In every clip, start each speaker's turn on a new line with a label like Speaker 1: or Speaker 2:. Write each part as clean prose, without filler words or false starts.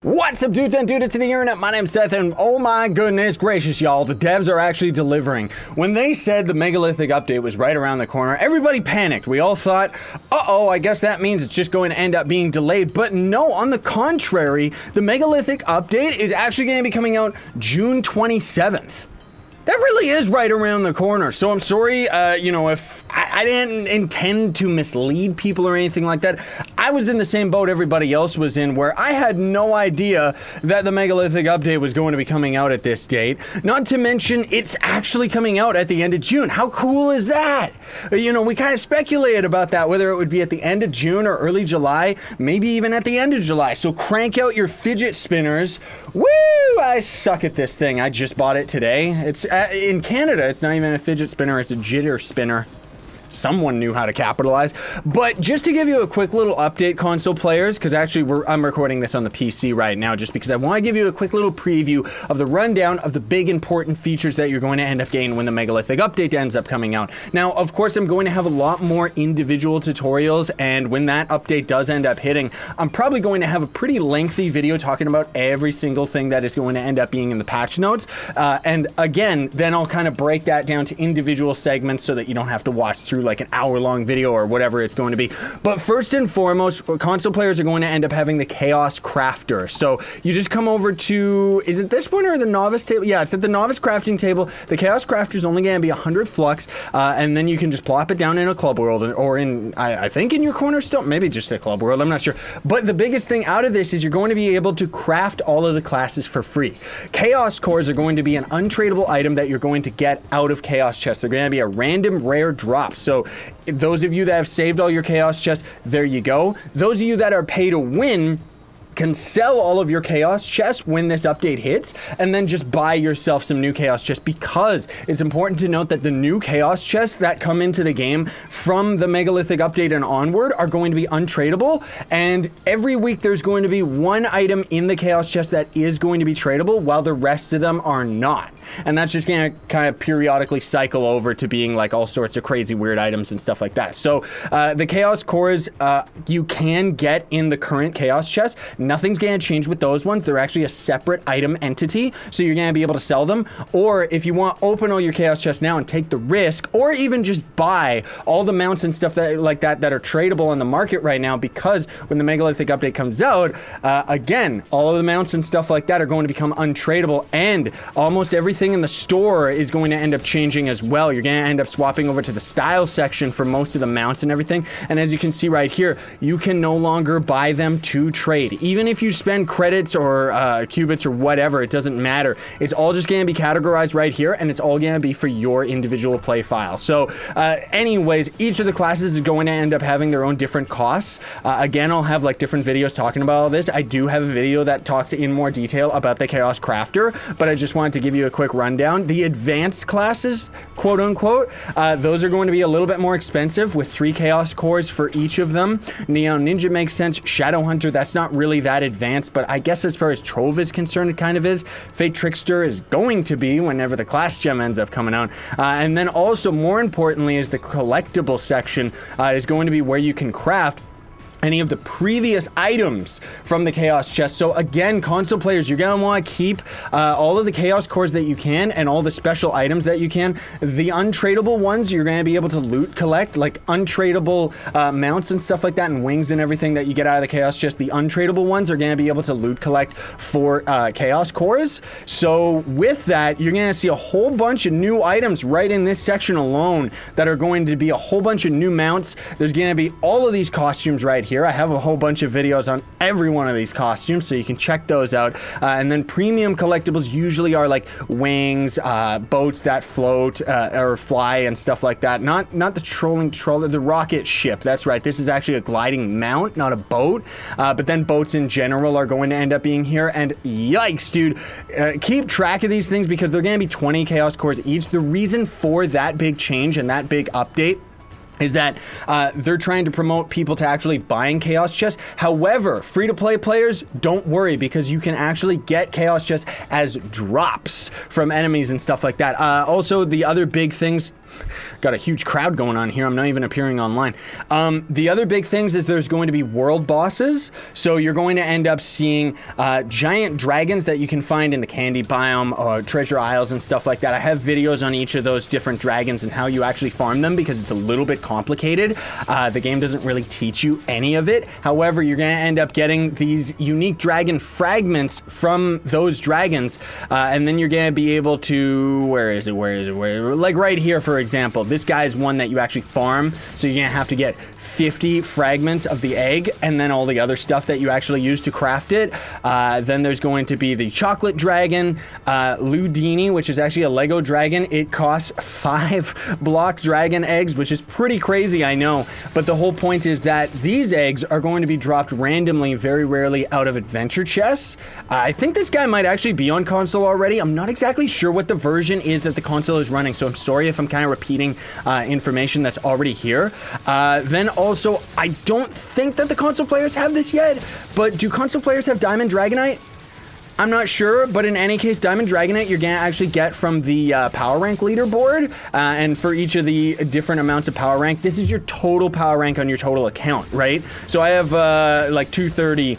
Speaker 1: What's up, dudes and dudettes of the internet? My name's Seth, and oh my goodness gracious, y'all, the devs are actually delivering. When they said the Megalithic update was right around the corner, everybody panicked. We all thought, uh-oh, I guess that means it's just going to end up being delayed. But no, on the contrary, the Megalithic update is actually going to be coming out June 27th. That really is right around the corner. So I'm sorry, if I didn't intend to mislead people or anything like that. I was in the same boat everybody else was in, where I had no idea that the Megalithic update was going to be coming out at this date. Not to mention, it's actually coming out at the end of June. How cool is that? You know, we kind of speculated about that, whether it would be at the end of June or early July, maybe even at the end of July. So crank out your fidget spinners. Woo! I suck at this thing. I just bought it today. It's in Canada, it's not even a fidget spinner, it's a jitter spinner. Someone knew how to capitalize. But just to give you a quick little update, console players, because actually I'm recording this on the PC right now just because I want to give you a quick little preview of the rundown of the big important features that you're going to end up getting when the Megalithic update ends up coming out. Now, of course, I'm going to have a lot more individual tutorials, and when that update does end up hitting, I'm probably going to have a pretty lengthy video talking about every single thing that is going to end up being in the patch notes. And again, then I'll kind of break that down to individual segments so that you don't have to watch through like an hour-long video or whatever it's going to be. But first and foremost, console players are going to end up having the Chaos Crafter. So you just come over to, is it this one or the Novice table? Yeah, it's at the Novice Crafting table. The Chaos Crafter is only going to be 100 flux, and then you can just plop it down in a club world, or in, I think in your cornerstone, maybe just a club world, I'm not sure. But the biggest thing out of this is you're going to be able to craft all of the classes for free. Chaos Cores are going to be an untradeable item that you're going to get out of Chaos Chests. They're going to be a random rare drop. So those of you that have saved all your Chaos Chests, there you go. Those of you that are pay to win can sell all of your Chaos Chests when this update hits, and then just buy yourself some new Chaos Chests, because it's important to note that the new Chaos Chests that come into the game from the Megalithic update and onward are going to be untradeable, and every week there's going to be one item in the Chaos Chest that is going to be tradable, while the rest of them are not. And that's just going to kind of periodically cycle over to being like all sorts of crazy weird items and stuff like that. So the Chaos Cores you can get in the current Chaos Chest. Nothing's going to change with those ones. They're actually a separate item entity, so you're going to be able to sell them. Or if you want, open all your Chaos Chests now and take the risk, or even just buy all the mounts and stuff that like that are tradable on the market right now, because when the Megalithic update comes out, again, all of the mounts and stuff like that are going to become untradeable, and almost everything in the store is going to end up changing as well. You're going to end up swapping over to the style section for most of the mounts and everything, and as you can see right here, you can no longer buy them to trade. Even if you spend credits or qubits or whatever, it doesn't matter. It's all just going to be categorized right here, and it's all going to be for your individual play file. So anyways, each of the classes is going to end up having their own different costs. Again, I'll have like different videos talking about all this. I do have a video that talks in more detail about the Chaos Crafter, but I just wanted to give you a quick rundown. The advanced classes, quote unquote, those are going to be a little bit more expensive, with 3 Chaos Cores for each of them. Neon Ninja makes sense. Shadow Hunter, that's not really that advanced, but I guess as far as Trove is concerned, it kind of is. Fate Trickster is going to be whenever the class gem ends up coming out. And then also, more importantly, is the collectible section is going to be where you can craft any of the previous items from the Chaos Chest. So again, console players, you're gonna want to keep all of the Chaos Cores that you can and all the special items that you can. The untradeable ones, you're gonna be able to loot collect, like untradeable mounts and stuff like that, and wings and everything that you get out of the Chaos Chest. The untradeable ones are gonna be able to loot collect for Chaos Cores. So with that, you're gonna see a whole bunch of new items right in this section alone that are going to be a whole bunch of new mounts. There's gonna be all of these costumes right here. I have a whole bunch of videos on every one of these costumes, so you can check those out. And then premium collectibles usually are like wings, boats that float or fly and stuff like that. Not the trolling troller, the rocket ship. That's right. This is actually a gliding mount, not a boat. But then boats in general are going to end up being here. And yikes, dude. Keep track of these things, because they're going to be 20 Chaos Cores each. The reason for that big change and that big update is that they're trying to promote people to actually buying Chaos Chests. However, free-to-play players, don't worry, because you can actually get Chaos Chests as drops from enemies and stuff like that. Also, the other big things, got a huge crowd going on here. I'm not even appearing online. The other big things is there's going to be world bosses. So you're going to end up seeing giant dragons that you can find in the candy biome or treasure isles and stuff like that. I have videos on each of those different dragons and how you actually farm them because it's a little bit complicated. The game doesn't really teach you any of it. However, you're going to end up getting these unique dragon fragments from those dragons. And then you're going to be able to, where is it? Like right here, for example, this guy is one that you actually farm. So you're going to have to get 50 fragments of the egg and then all the other stuff that you actually use to craft it. Then there's going to be the chocolate dragon, Ludini, which is actually a Lego dragon. It costs 5 block dragon eggs, which is pretty crazy, I know. But the whole point is that these eggs are going to be dropped randomly, very rarely out of adventure chests. I think this guy might actually be on console already. I'm not exactly sure what the version is that the console is running, so I'm sorry if I'm kind of repeating information that's already here. Then also, I don't think that the console players have this yet, but do console players have Diamond Dragonite? I'm not sure, but in any case, Diamond Dragonite you're gonna actually get from the power rank leaderboard, and for each of the different amounts of power rank, this is your total power rank on your total account, right? So I have like 230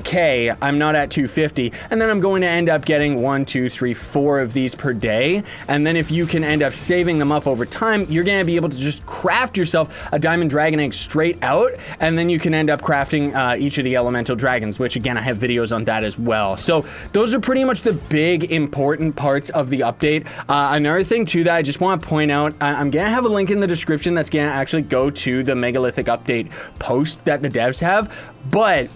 Speaker 1: K, I'm not at 250, and then I'm going to end up getting 1, 2, 3, 4 of these per day, and then if you can end up saving them up over time, you're gonna be able to just craft yourself a Diamond Dragon Egg straight out, and then you can end up crafting each of the elemental dragons, which again, I have videos on that as well. So those are pretty much the big important parts of the update. Another thing too that I just want to point out, I'm gonna have a link in the description that's gonna actually go to the Megalithic update post that the devs have, but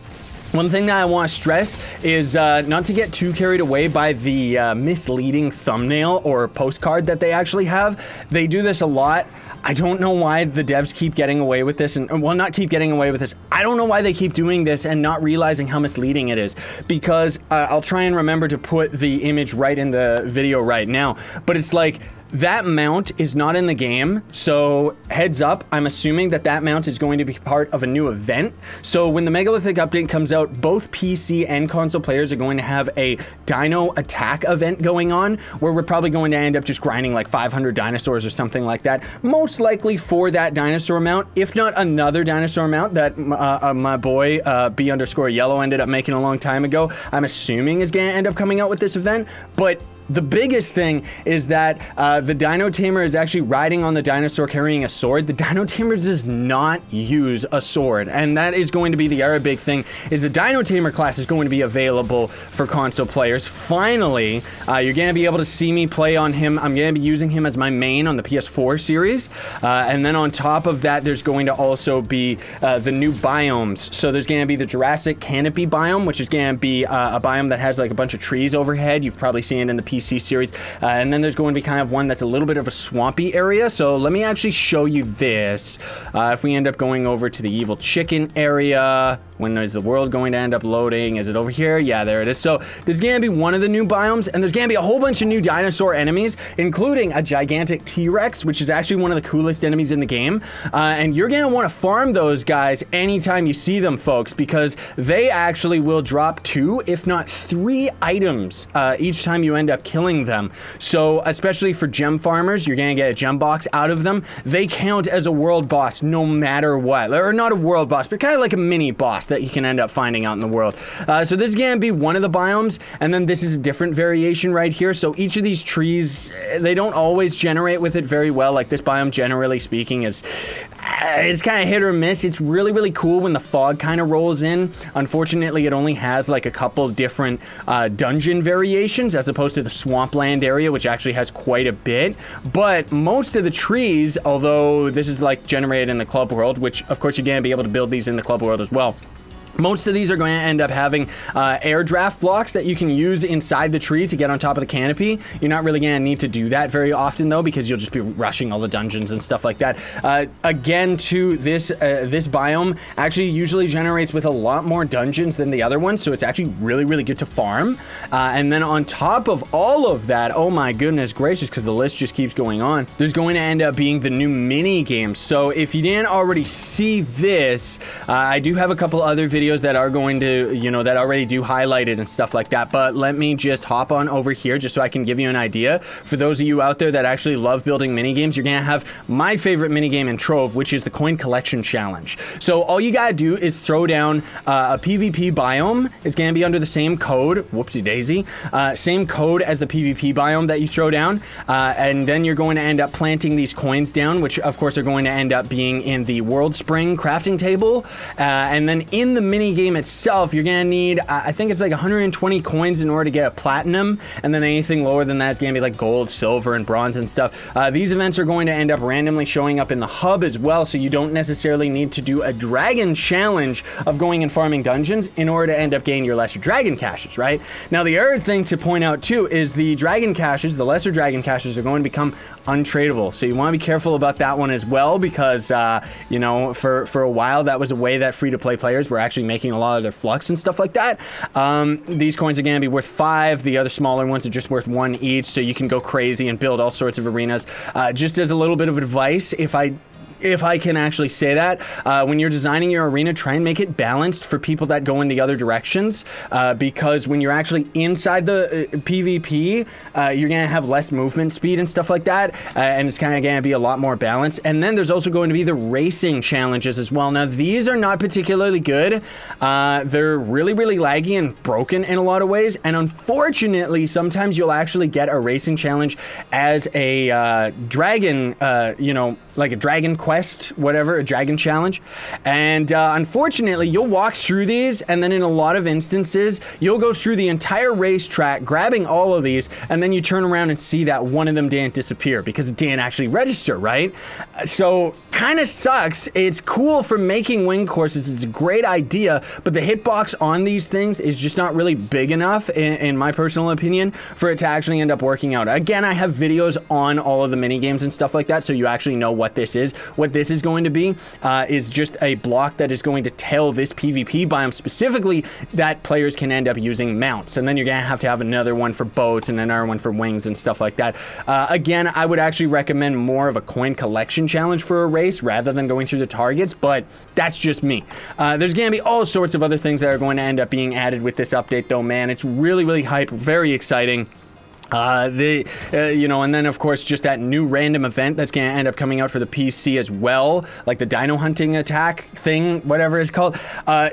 Speaker 1: one thing that I want to stress is not to get too carried away by the misleading thumbnail or postcard that they actually have. They do this a lot. I don't know why the devs keep getting away with this, and well, not keep getting away with this. I don't know why they keep doing this and not realizing how misleading it is, because I'll try and remember to put the image right in the video right now, but it's like, that mount is not in the game, so heads up, I'm assuming that that mount is going to be part of a new event. So when the Megalithic update comes out, both PC and console players are going to have a dino attack event going on, where we're probably going to end up just grinding like 500 dinosaurs or something like that, most likely for that dinosaur mount, if not another dinosaur mount that my boy B_yellow ended up making a long time ago, I'm assuming is going to end up coming out with this event. But the biggest thing is that the Dino Tamer is actually riding on the dinosaur carrying a sword. The Dino Tamer does not use a sword, and that is going to be the other big thing, is the Dino Tamer class is going to be available for console players. Finally, you're going to be able to see me play on him. I'm going to be using him as my main on the PS4 series, and then on top of that, there's going to also be the new biomes. So there's going to be the Jurassic Canopy biome, which is going to be a biome that has like a bunch of trees overhead. You've probably seen it in the PC series, and then there's going to be kind of one that's a little bit of a swampy area. So let me actually show you this. If we end up going over to the evil chicken area, when is the world going to end up loading? Is it over here? Yeah, there it is. So there's going to be one of the new biomes, and there's going to be a whole bunch of new dinosaur enemies, including a gigantic T-Rex, which is actually one of the coolest enemies in the game. And you're going to want to farm those guys anytime you see them, folks, because they actually will drop 2, if not 3 items each time you end up killing them. So especially for gem farmers, you're going to get a gem box out of them. They count as a world boss no matter what. Or not a world boss, but kind of like a mini boss that you can end up finding out in the world. So this is going to be one of the biomes, and then this is a different variation right here. So each of these trees, they don't always generate with it very well. Like this biome, generally speaking, is it's kind of hit or miss. It's really, really cool when the fog kind of rolls in. Unfortunately, it only has like a couple different dungeon variations as opposed to the swampland area, which actually has quite a bit. But most of the trees, although this is like generated in the club world, which of course you're going to be able to build these in the club world as well. Most of these are going to end up having air draft blocks that you can use inside the tree to get on top of the canopy. You're not really going to need to do that very often, though, because you'll just be rushing all the dungeons and stuff like that. Again, too, this biome actually usually generates with a lot more dungeons than the other ones, so it's actually really, really good to farm. And then on top of all of that, oh my goodness gracious, because the list just keeps going on, there's going to end up being the new mini games. So if you didn't already see this, I do have a couple other videos videos that are going to, you know, that already do highlight it and stuff like that. But let me just hop on over here just so I can give you an idea. For those of you out there that actually love building mini games, you're gonna have my favorite mini game in Trove, which is the coin collection challenge. So all you gotta do is throw down a PvP biome. It's gonna be under the same code, whoopsie daisy, same code as the PvP biome that you throw down, and then you're going to end up planting these coins down, which of course are going to end up being in the World Spring crafting table, and then in the mini game itself, you're gonna need, I think it's like 120 coins in order to get a platinum, and then anything lower than that is gonna be like gold, silver, and bronze and stuff. These events are going to end up randomly showing up in the hub as well, so you don't necessarily need to do a dragon challenge of going and farming dungeons in order to end up getting your lesser dragon caches, right? Now, the other thing to point out too is the dragon caches, the lesser dragon caches, are going to become untradeable. So you want to be careful about that one as well, because you know, for a while that was a way that free-to-play players were actually making a lot of their flux and stuff like that. These coins are going to be worth 5. The other smaller ones are just worth 1 each, so you can go crazy and build all sorts of arenas. Just as a little bit of advice, if I can actually say that, when you're designing your arena, try and make it balanced for people that go in the other directions, because when you're actually inside the PvP, you're gonna have less movement speed and stuff like that, and it's kind of gonna be a lot more balanced. And then there's also going to be the racing challenges as well. Now, these are not particularly good. They're really, really laggy and broken in a lot of ways, and unfortunately, sometimes you'll actually get a racing challenge as a dragon, you know, like a dragon quest, whatever, a dragon challenge. And unfortunately, you'll walk through these, and then in a lot of instances, you'll go through the entire racetrack grabbing all of these, and then you turn around and see that one of them didn't disappear because it didn't actually register, right? So kind of sucks. It's cool for making win courses. It's a great idea, but the hitbox on these things is just not really big enough, in my personal opinion, for it to actually end up working out. Again, I have videos on all of the mini games and stuff like that, so you actually know what this is. What this is going to be is just a block that is going to tell this PvP biome specifically that players can end up using mounts, and then you're gonna have to have another one for boats and another one for wings and stuff like that. Again, I would actually recommend more of a coin collection challenge for a race rather than going through the targets, but that's just me. There's gonna be all sorts of other things that are going to end up being added with this update though, man. It's really, really hype, very exciting. You know, and then of course just that new random event that's gonna end up coming out for the PC as well, like the dino hunting attack thing, whatever it's called.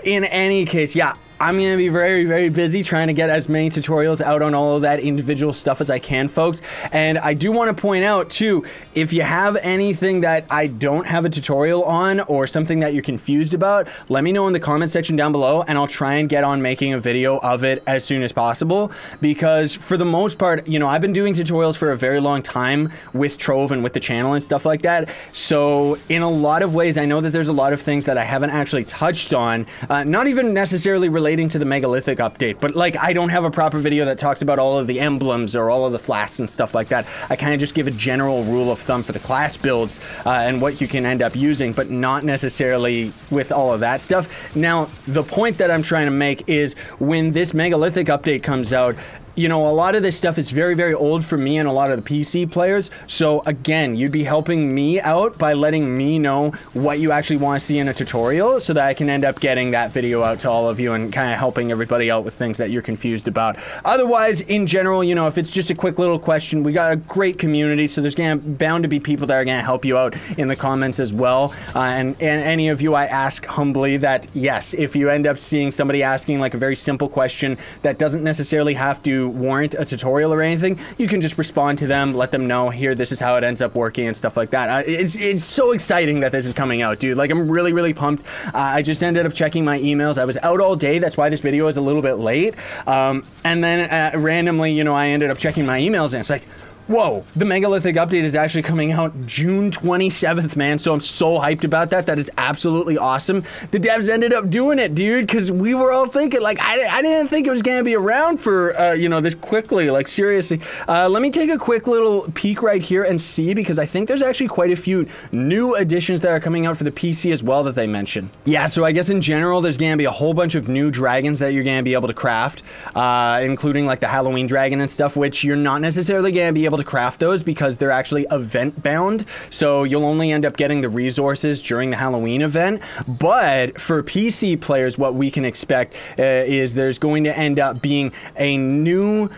Speaker 1: In any case, yeah, I'm gonna be very, very busy trying to get as many tutorials out on all of that individual stuff as I can, folks. And I do want to point out too, if you have anything that I don't have a tutorial on or something that you're confused about, let me know in the comment section down below, and I'll try and get on making a video of it as soon as possible. Because for the most part, you know, I've been doing tutorials for a very long time with Trove and with the channel and stuff like that. So in a lot of ways, I know that there's a lot of things that I haven't actually touched on, not even necessarily related to the Megalithic update, but like I don't have a proper video that talks about all of the emblems or all of the flasks and stuff like that. I kind of just give a general rule of thumb for the class builds and what you can end up using, but not necessarily with all of that stuff. Now, the point that I'm trying to make is when this Megalithic update comes out, you know, a lot of this stuff is very, very old for me and a lot of the PC players. So again, you'd be helping me out by letting me know what you actually want to see in a tutorial so that I can end up getting that video out to all of you and kind of helping everybody out with things that you're confused about. Otherwise, in general, you know, if it's just a quick little question, we got a great community, so there's bound to be people that are going to help you out in the comments as well. And any of you, I ask humbly that, yes, if you end up seeing somebody asking like a very simple question that doesn't necessarily have to warrant a tutorial or anything, you can just respond to them, let them know, here, this is how it ends up working and stuff like that. It's so exciting that this is coming out, dude. Like, I'm really, really pumped. I just ended up checking my emails. I was out all day. That's why this video is a little bit late. And then randomly, you know, I ended up checking my emails, and it's like, whoa, the Megalithic update is actually coming out June 27th, man. So I'm so hyped about that. That is absolutely awesome. The devs ended up doing it, dude, because we were all thinking, like, I didn't think it was going to be around for, you know, this quickly. Like, seriously. Let me take a quick little peek right here and see, because I think there's actually quite a few new additions that are coming out for the PC as well that they mention. Yeah, so I guess in general, there's going to be a whole bunch of new dragons that you're going to be able to craft, including, like, the Halloween dragon and stuff, which you're not necessarily going to be able to craft those because they're actually event bound. So you'll only end up getting the resources during the Halloween event. But for PC players, what we can expect is there's going to end up being a new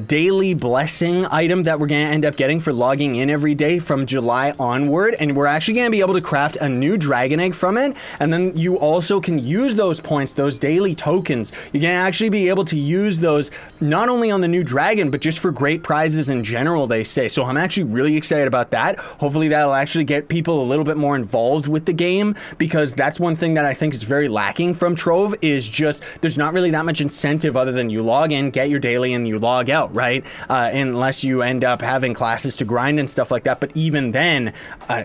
Speaker 1: daily blessing item that we're going to end up getting for logging in every day from July onward. And we're actually going to be able to craft a new dragon egg from it. And then you also can use those points, those daily tokens. You're going to actually be able to use those not only on the new dragon, but just for great prizes in general, they say. So I'm actually really excited about that. Hopefully that'll actually get people a little bit more involved with the game, because that's one thing that I think is very lacking from Trove, is just there's not really that much incentive other than you log in, get your daily, and you log out, right? Unless you end up having classes to grind and stuff like that. But even then,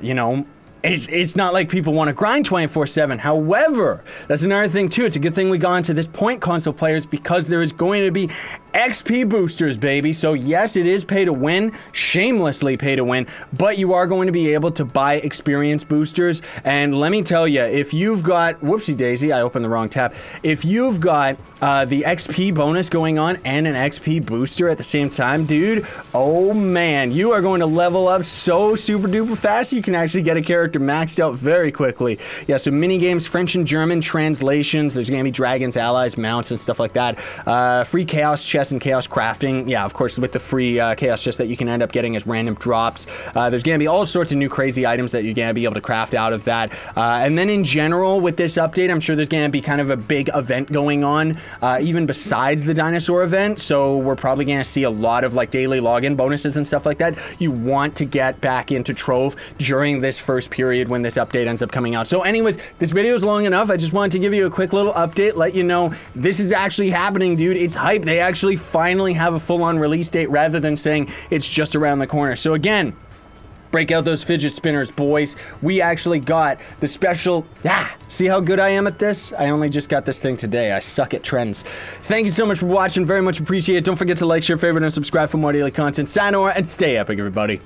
Speaker 1: you know, it's not like people want to grind 24/7. However, that's another thing too. It's a good thing we got into this point console players, because there is going to be XP boosters, baby. So yes, it is pay to win, shamelessly pay to win, but you are going to be able to buy experience boosters. And let me tell you, if you've got, whoopsie daisy, I opened the wrong tab. If you've got the XP bonus going on and an XP booster at the same time, dude, oh man, you are going to level up so super duper fast. You can actually get a character maxed out very quickly. Yeah, so mini games, French and German translations. There's going to be dragons, allies, mounts, and stuff like that. Free chaos chest and chaos crafting. Yeah, of course, with the free chaos chest that you can end up getting as random drops. There's going to be all sorts of new crazy items that you're going to be able to craft out of that. And then in general, with this update, I'm sure there's going to be kind of a big event going on, even besides the dinosaur event. So we're probably going to see a lot of like daily login bonuses and stuff like that. You want to get back into Trove during this first period when this update ends up coming out. So anyways, this video is long enough. I just wanted to give you a quick little update, let you know this is actually happening, dude. It's hype. They actually finally have a full-on release date rather than saying it's just around the corner. So again, break out those fidget spinners, boys. We actually got the special, see how good I am at this? I only just got this thing today. I suck at trends. Thank you so much for watching. Very much appreciate it. Don't forget to like, share, favorite, and subscribe for more daily content. Sayonara and stay epic, everybody.